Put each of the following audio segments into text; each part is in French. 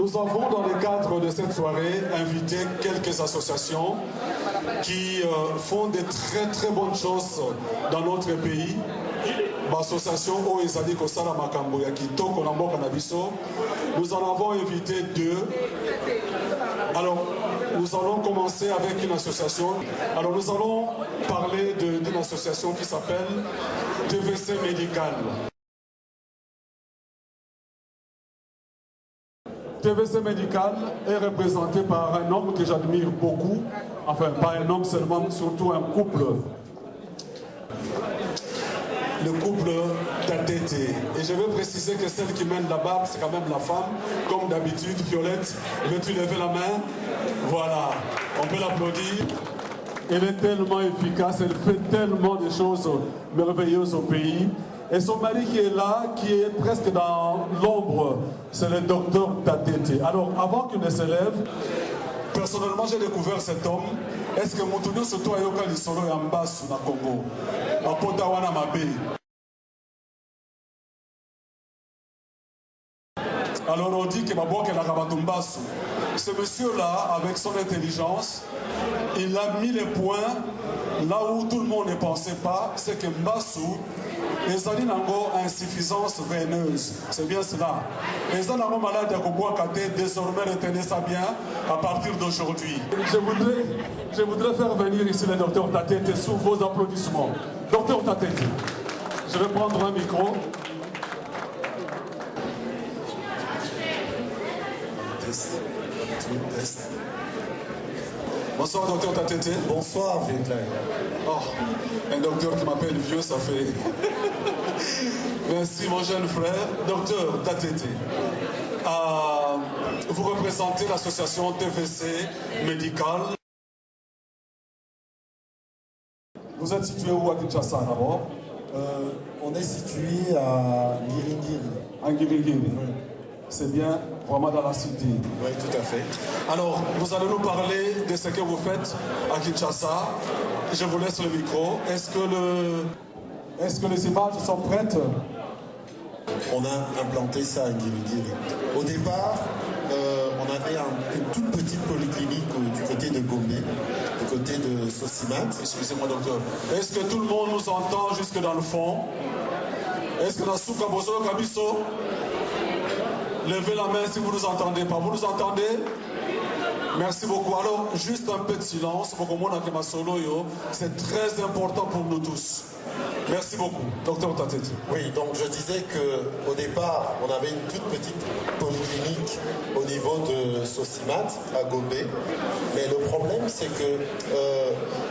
Nous avons, dans le cadre de cette soirée, invité quelques associations qui font de très bonnes choses dans notre pays. L'association Oezali Kosala Makambo ya Kitoko na mboka na biso. Nous en avons invité deux. Alors, nous allons commencer avec une association. Alors, nous allons parler d'une association qui s'appelle TVC Médical. TVC Médical est représenté par un homme que j'admire beaucoup. Enfin, pas un homme seulement, surtout un couple. Le couple Tatete. Et je veux préciser que celle qui mène la barbe, c'est quand même la femme. Comme d'habitude, Violette, veux-tu lever la main? Voilà, on peut l'applaudir. Elle est tellement efficace, elle fait tellement de choses merveilleuses au pays. Et son mari qui est là, qui est presque dans l'ombre, c'est le docteur Tatete. Alors, avant qu'il ne se lève, personnellement, j'ai découvert cet homme. Est-ce que Moutounio Soto Ayoka Lisolo Yambasu na Congo? Apota Wana Mabe. Alors on dit que Maboke la Kabatumbasu. Ce monsieur-là, avec son intelligence, il a mis les points là où tout le monde ne pensait pas, c'est que Mbasu, les Alinango a insuffisance veineuse. C'est bien cela. Les Alinango malades à Kobouakate, désormais retenez ça bien à partir d'aujourd'hui. Je voudrais faire venir ici le docteur Tatete sous vos applaudissements. Docteur Tatete, je vais prendre un micro. Test. Bonsoir, docteur Tatete. Bonsoir, Vinclair. Oh, un docteur qui m'appelle vieux, ça fait... Merci, mon jeune frère. Docteur Tatete, vous représentez l'association TVC Médical. Vous êtes situé où à Kinshasa, d'abord? On est situé à Ngiringiri. À Ngiringiri. Oui. C'est bien, vraiment dans la cité. Oui, tout à fait. Alors, vous allez nous parler de ce que vous faites à Kinshasa. Je vous laisse le micro. Est-ce que les images sont prêtes? On a implanté ça à Ngiringiri. Au départ, on avait une toute petite polyclinique du côté de Gombe, du côté de Sosimat. Excusez-moi, docteur. Est-ce que tout le monde nous entend jusque dans le fond? Est-ce que la souka bozo kabiso? Levez la main si vous nous entendez pas. Vous nous entendez? Merci beaucoup. Alors, juste un peu de silence. C'est très important pour nous tous. Merci beaucoup, docteur Tatete. Oui, donc je disais qu'au départ, on avait une toute petite polyclinique au niveau de Sosimat, à Gombe. Mais le problème, c'est que,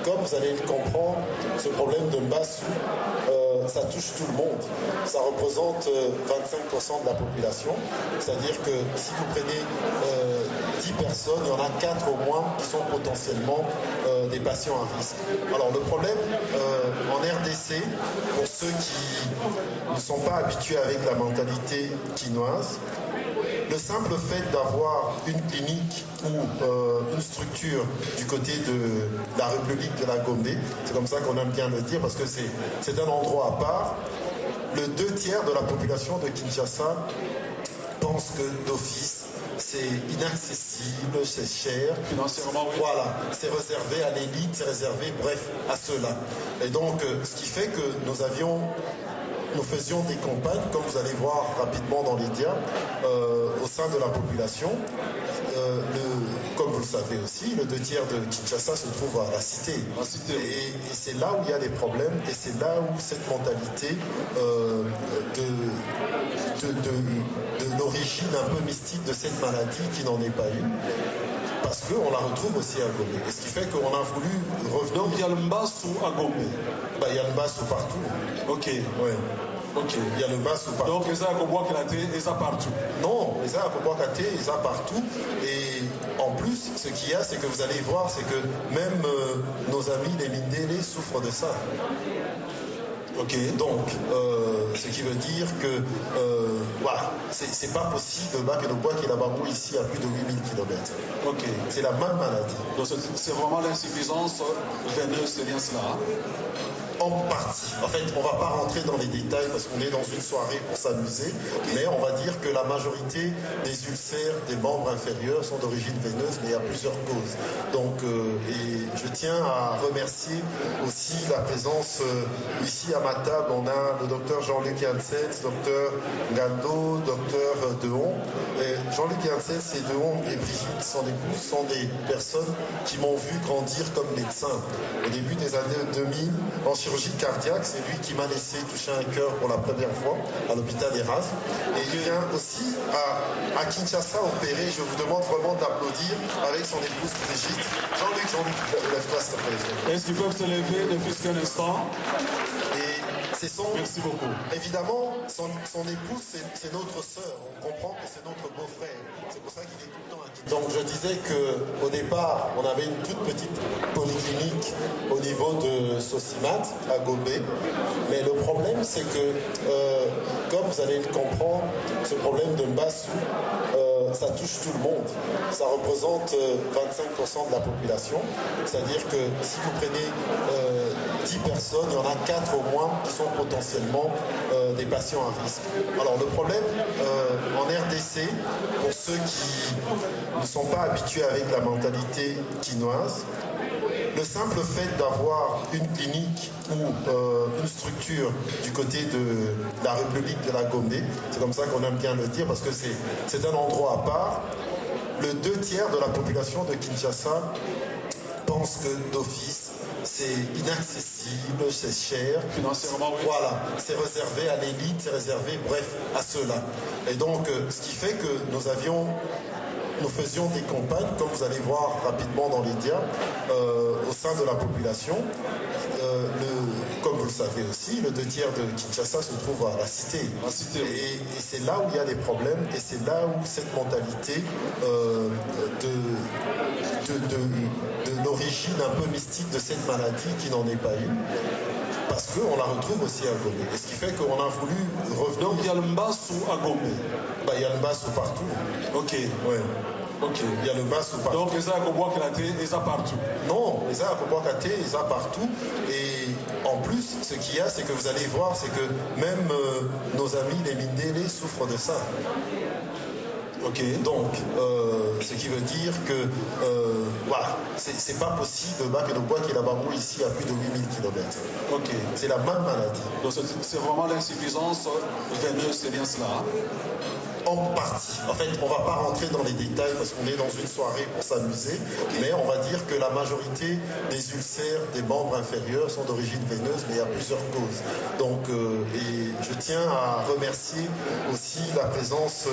comme vous allez le comprendre, ce problème de Mbassou, ça touche tout le monde. Ça représente 25% de la population. C'est-à-dire que si vous prenez 10 personnes, il y en a 4 au moins qui sont potentiellement des patients à risque. Alors le problème en RDC, pour ceux qui ne sont pas habitués avec la mentalité quinoise, le simple fait d'avoir une clinique ou une structure du côté de la République de la Gombe, c'est comme ça qu'on aime bien le dire parce que c'est un endroit à part, le 2/3 de la population de Kinshasa pense que d'office, c'est inaccessible, c'est cher. Financièrement, oui. Voilà, c'est réservé à l'élite, c'est réservé, bref, à ceux-là. Et donc, ce qui fait que nous faisions des campagnes, comme vous allez voir rapidement dans les dias, au sein de la population. Comme vous le savez aussi, le 2/3 de Kinshasa se trouve à la cité. Et c'est là où il y a des problèmes, et c'est là où cette mentalité de l'origine un peu mystique de cette maladie qui n'en est pas une, parce qu'on la retrouve aussi à Gombe. Et ce qui fait qu'on a voulu revenir... Donc il y a le Mbassou à Gombe. Il y a le Mbassou partout. Ok. Ouais. Ok, il y a le Mbassou partout. Donc, les Akobouakate, et ça partout. Non, les Akobouakate, et ça partout. Et en plus, ce qu'il y a, c'est que vous allez voir, c'est que même nos amis les Mindélé souffrent de ça. Ok. Donc, ce qui veut dire que voilà, c'est pas possible que le bois qui est là-bas ici à plus de 8000 km. Ok. C'est la même maladie. Donc c'est vraiment l'insuffisance veineuse, c'est bien cela. En partie. En fait, on ne va pas rentrer dans les détails parce qu'on est dans une soirée pour s'amuser, mais on va dire que la majorité des ulcères des membres inférieurs sont d'origine veineuse, mais il y a plusieurs causes. Donc, et je tiens à remercier aussi la présence ici à ma table. On a le docteur Jean-Luc Janssens, docteur Gando, docteur Dehon. Jean-Luc Janssens et Dehon et Brigitte, son épouse, sont des personnes qui m'ont vu grandir comme médecin. Au début des années 2000, en chirurgie cardiaque, c'est lui qui m'a laissé toucher un cœur pour la première fois à l'hôpital Erasme. Et il vient aussi à Kinshasa opérer. Je vous demande vraiment d'applaudir avec son épouse Brigitte. Jean-Luc, lève-toi s'il te plaît. Est-ce qu'ils peuvent se lever ne fût-ce qu'un instant? C'est Merci beaucoup. Évidemment, son épouse, c'est notre sœur. On comprend que c'est notre beau-frère. C'est pour ça qu'il est tout le temps inquiet. Donc je disais qu'au départ, on avait une toute petite polyclinique au niveau de Sosimat, à Gobé. Mais le problème, c'est que, comme vous allez le comprendre, ce problème de Mbassou, ça touche tout le monde. Ça représente 25% de la population. C'est-à-dire que si vous prenez 10 personnes, il y en a 4 au moins qui sont potentiellement des patients à risque. Alors le problème en RDC, pour ceux qui ne sont pas habitués avec la mentalité quinoise, le simple fait d'avoir une clinique ou une structure du côté de la République de la Gombe, c'est comme ça qu'on aime bien le dire parce que c'est un endroit à part, le 2/3 de la population de Kinshasa pense que d'office, c'est inaccessible, c'est cher. Financièrement, oui. Voilà, c'est réservé à l'élite, c'est réservé, bref, à ceux-là. Et donc, ce qui fait que nous faisions des campagnes, comme vous allez voir rapidement dans les médias, au sein de la population. Comme vous le savez aussi, le 2/3 de Kinshasa se trouve à la cité. Et c'est là où il y a des problèmes, et c'est là où cette mentalité de l'origine un peu mystique de cette maladie qui n'en est pas une, parce qu'on la retrouve aussi à Gombe. Et ce qui fait qu'on a voulu revenir... Donc il y a le Mbassou à Gombe. Il y a le Mbassou partout. Ok. Ouais. Ok. Il y a le Mbassou partout. Donc les Akobois Kalaté, ils sont partout. Non, les Akobois Kalaté, ils sont partout. Et en plus, ce qu'il y a, c'est que vous allez voir, c'est que même nos amis les Mindélé souffrent de ça. Ok, donc, ce qui veut dire que, voilà, c'est pas possible que le bois qui est là-bas ici à plus de 8000 km. Ok. C'est la même maladie. Donc c'est vraiment l'insuffisance veineuse, c'est bien cela? En partie. En fait, on ne va pas rentrer dans les détails parce qu'on est dans une soirée pour s'amuser, mais on va dire que la majorité des ulcères des membres inférieurs sont d'origine veineuse, mais il y a plusieurs causes. Donc, et je tiens à remercier aussi la présence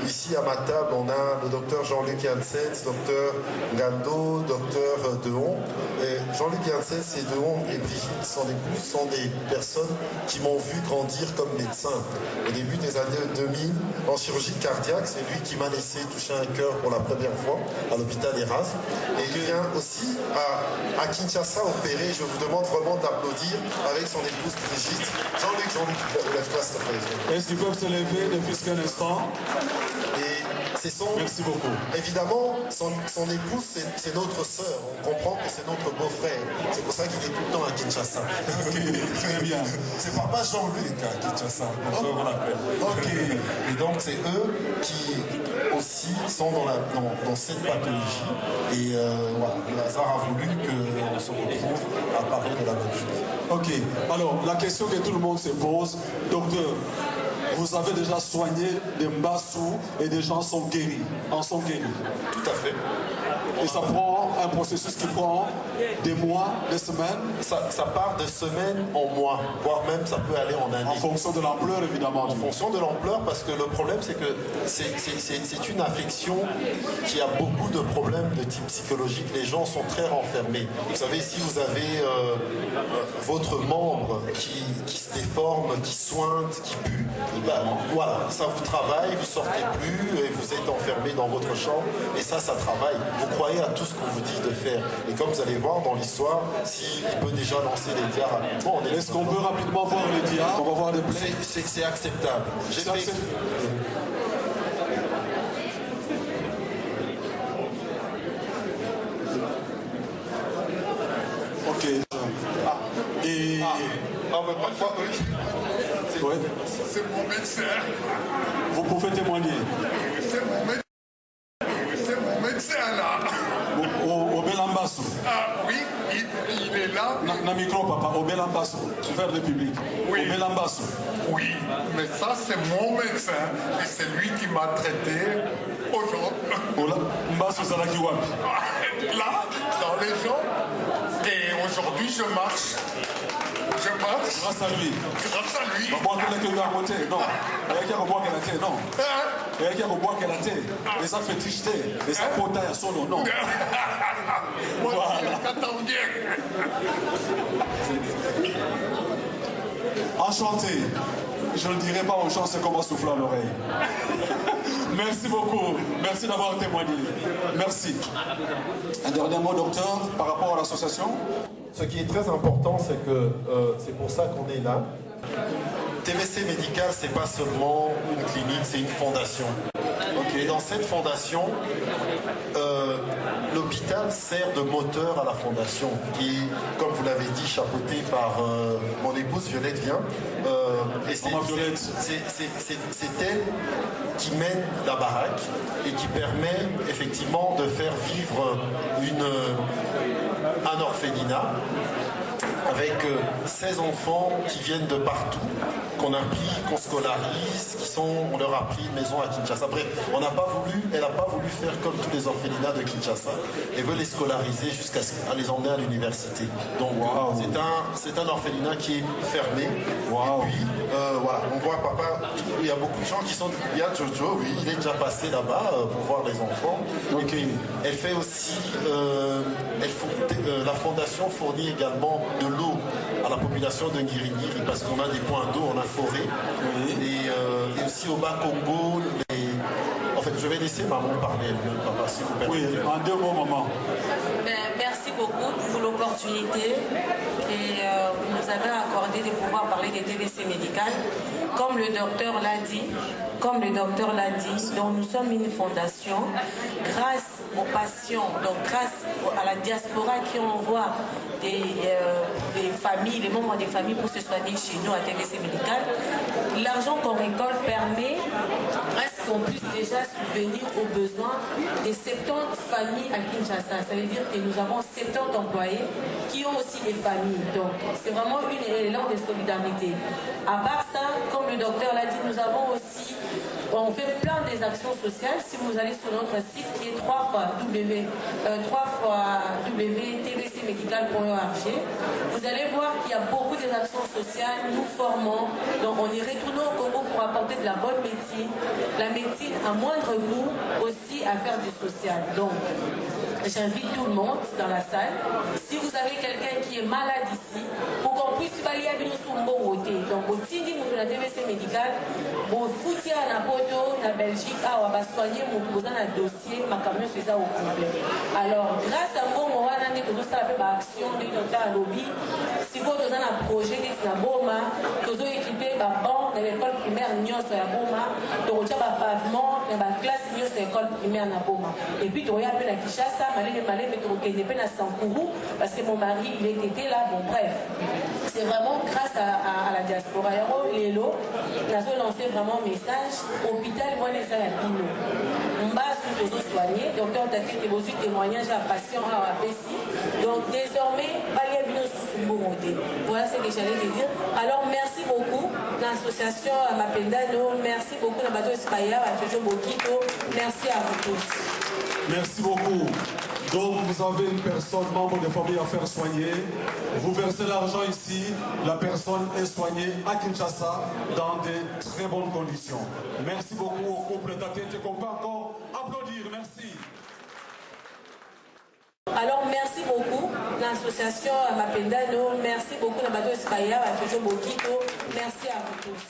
ici à ma table. On a le docteur Jean-Luc Janssens, docteur Gando, docteur Dehon. Jean-Luc Janssens et Dehon et Brigitte, son épouse, sont des personnes qui m'ont vu grandir comme médecin. Au début des années 2000, en chirurgie cardiaque, c'est lui qui m'a laissé toucher un cœur pour la première fois à l'hôpital Erasme. Et il vient aussi à Kinshasa opérer. Je vous demande vraiment d'applaudir avec son épouse Brigitte. Jean-Luc, lève-toi s'il te plaît. Est-ce qu'ils peuvent se lever ne fût-ce qu'un instant? Merci beaucoup. Évidemment, son épouse, c'est notre sœur. On comprend que c'est notre beau-frère. C'est pour ça qu'il est tout le temps à Kinshasa. Ok, très bien. C'est papa Jean-Luc à Kinshasa. On l'appelle. Ok. Et donc, c'est eux qui aussi sont dans cette pathologie. Et voilà, le hasard a voulu qu'on se retrouve à parler de la même chose. Ok. Alors, la question que tout le monde se pose, docteur, vous avez déjà soigné des Mbassou et des gens sont guéris, en sont guéris. Tout à fait. Et ça prend un processus qui prend des mois, des semaines. Ça part de semaines en mois, voire même ça peut aller en années. En fonction de l'ampleur, évidemment. En fonction de l'ampleur, parce que le problème, c'est que c'est une affection qui a beaucoup de problèmes de type psychologique. Les gens sont très renfermés. Vous savez, si vous avez votre membre qui se déforme, qui sointe, qui pue, voilà, ça vous travaille, vous sortez plus, et vous êtes enfermé dans votre chambre, et ça travaille. Vous croyez à tout ce qu'on vous dit de faire. Et comme vous allez voir dans l'histoire, s'il peut déjà lancer les dias rapidement, est-ce qu'on peut rapidement voir les dias? On va voir les plays. C'est acceptable. Ok. Et... Ouais. C'est mon médecin. Vous pouvez témoigner. C'est mon médecin là. Au Belambasso. Ah oui, il est là. Na micro, papa. Au Belambasso. Vers le public. Oui. Au Belambasso. Oui, mais ça c'est mon médecin et c'est lui qui m'a traité aujourd'hui. Mbasso Zalakiwapi. Là, dans les jambes. Et aujourd'hui je marche. Je marche. Grâce à lui. Grâce à lui. Non. Il y a qui a boire qu'elle a été, non. Il y a qui a boire qu'elle a été. Et ça fétiche, et ça potaille à solo, non. Voilà. Enchanté. Je ne le dirai pas aux gens, c'est comme un souffle à l'oreille. Merci beaucoup. Merci d'avoir témoigné. Merci. Un dernier mot, docteur, par rapport à l'association? Ce qui est très important, c'est que c'est pour ça qu'on est là. TVC Médical, c'est pas seulement une clinique, c'est une fondation. Et dans cette fondation, l'hôpital sert de moteur à la fondation, qui, comme vous l'avez dit, chapeauté par mon épouse Violette vient. Et c'est elle qui mène la baraque et qui permet effectivement de faire vivre un orphelinat avec 16 enfants qui viennent de partout, qu'on a pris, qu'on scolarise, on leur a pris une maison à Kinshasa. Bref, elle n'a pas voulu faire comme tous les orphelinats de Kinshasa. Elle veut les scolariser jusqu'à les emmener à l'université. Donc c'est un orphelinat qui est fermé. Wow. Et puis, voilà, on voit papa, il y a beaucoup de gens qui sont... Il y a Jojo, oui, il est déjà passé là-bas pour voir les enfants. Okay. Et puis, elle fait aussi... la fondation fournit également de l'eau à la population de Ngiri-Ngiri parce qu'on a des points d'eau, on a forêt. Oui. Et aussi au Bas-Congo, en fait, je vais laisser maman parler, papa, si vous permettez. Oui, en 2 mots, maman. Merci beaucoup pour l'opportunité et vous nous avez accordé de pouvoir parler des TVC médicales. Comme le docteur l'a dit, donc nous sommes une fondation grâce aux patients, donc grâce à la diaspora qui envoie des familles, les membres des familles pour se soigner chez nous à TVC Médical. L'argent qu'on récolte permet à ce qu'on puisse déjà subvenir aux besoins des 70 familles à Kinshasa. Ça veut dire que nous avons 70 employés qui ont aussi des familles. Donc c'est vraiment une élan de solidarité. À part ça, comme le docteur l'a dit, nous avons aussi, on fait plein des actions sociales. Si vous allez sur notre site qui est www.tvcmedical.org, vous allez voir qu'il y a beaucoup d'actions sociales. Nous formons, donc on est retourné au Congo pour apporter de la bonne médecine, la médecine à moindre coût, aussi à faire du social. Donc j'invite tout le monde dans la salle. Si vous avez quelqu'un qui est malade ici, pour qu'on puisse balayer à un bon côté. Donc, au Tindi, vous avez TVC médical, au Foutia, à Poto, en Belgique, on va soigner mon dossier, ma camion, c'est ça au complet. Alors, grâce à moi, on va aller dans une action de notre lobby. Si vous avez un projet de la Boma, que vous avez équipé la banque de l'école primaire, nous sommes à la Boma, donc vous avez un pavement, dans la classe, nous sommes à l'école primaire à la Boma. Et puis, vous avez un peu la Kinshasa, mais à Sankourou, parce que mon mari, il était là, bon bref. C'est vraiment grâce à la diaspora. Lélo, nous avons lancé vraiment un message, hôpital, moi, les Alapino. On va surtout soigner, docteur Tati, qui vous témoignage à patient à APC. Donc désormais, voilà ce que j'allais te dire. Alors merci beaucoup l'association Mapendano, merci beaucoup la Bateau Espaya, à Jojo Bokito, merci à vous tous. Merci beaucoup. Donc vous avez une personne, membre de famille à faire soigner. Vous versez l'argent ici, la personne est soignée à Kinshasa dans de très bonnes conditions. Merci beaucoup au couple Tatete qu'on peut encore applaudir. Merci. Alors merci beaucoup l'association Mapendano, merci beaucoup la Bateau Espaya, à Jojo Bokito, merci à vous tous.